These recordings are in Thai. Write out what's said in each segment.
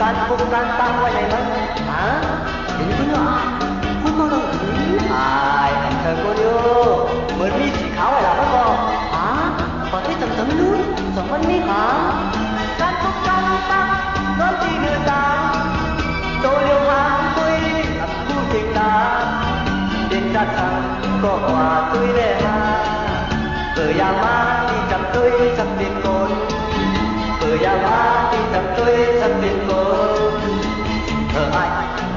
การพบการตั้งไว้ในมันฮะเห็นคุณอ่ะคุณมาลงถึงอันเธอคนอยู่เหมือนมีสีขาวอะไรแล้วก็ฮะพอที่จำนู้นสองวันนี้หาการพบการตั้งน้องที่เดือดตาโตเลี้ยวหางตุยกับผู้เก่งตาเด็กจัดสั่งก็กว่าตุยเลยฮะอยากมาที่จำตุยสักเป็นคนอยากมาที่จำตุยสักเป็นคนไอ้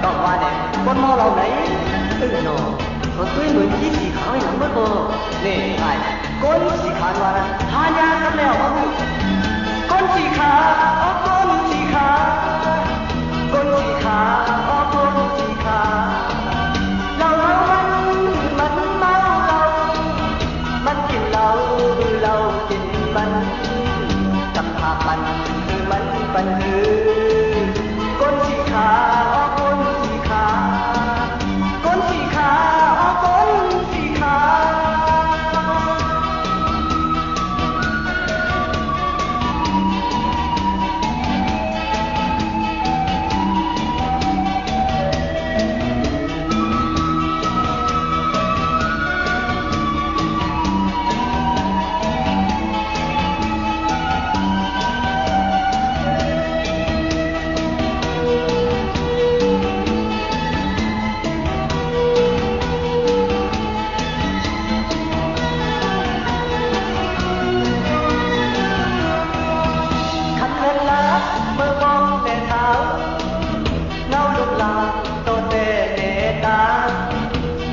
ต้องว่าเนี่ยคนมอเราไหนหนอคนตุยเหมือนที่สีขาวอย่างเมื่อก่อนนี่ไอ้คนสีขาวว่านะหายากกันแล้วมั้งคนสีขาวคนสีขาวคนสีขาวคนสีขาวเรามันเมาเรามันกินเรากินมันจำภาพมันคือมันปันคือก้นสีขาวก้นสีขาวก้นสีขาวก้นสีขาว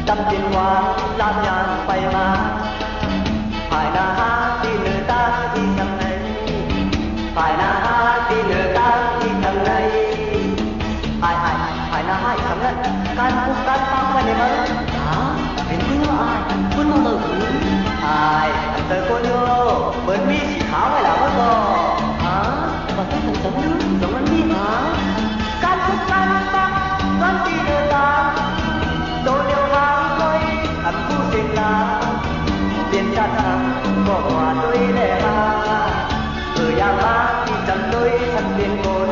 จำจินว่าลาบยางไปมาภายนาหาที่เหนือตาที่ทางไหนภายนาหาที่เหนือตาที่ทางไหนภายนาหาทางนั้นการพูดการฟังกันเนี่ยมันเป็นคุณว่าคุณมองเลยเธอคนโย่เหมือนมีสีขาวไว้แล้วก็ว่าที่ถึงสมรู้สมมันมีการพูดการฟังกันที่เหนือตาโดนเดียวหางลอยอันผู้สิ้นลาเปลี่ยนชาติทางบอกว่าตุยแหล่อยากมาที่จำตุยสักเปลี่ยนคน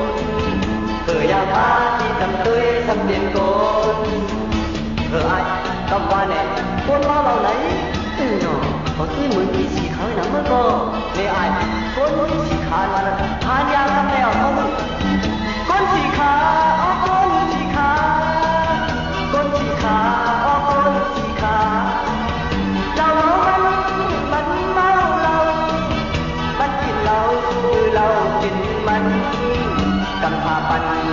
อยากมาที่จำตุยสักเปลี่ยนคนไอ้ต้องว่าเนี่ยคนมาเราไหนเนาะเขาตุยเหมือนที่สีขาวนะเมื่อก่อนเนี่ยไอ้คนที่สีขาวมันหายากกันแล้วเขาคนสีขาวคนสีขาวคนสีขาวคนสีขาวเรามันเมาเรามันกินเรากินมันกำพาปัน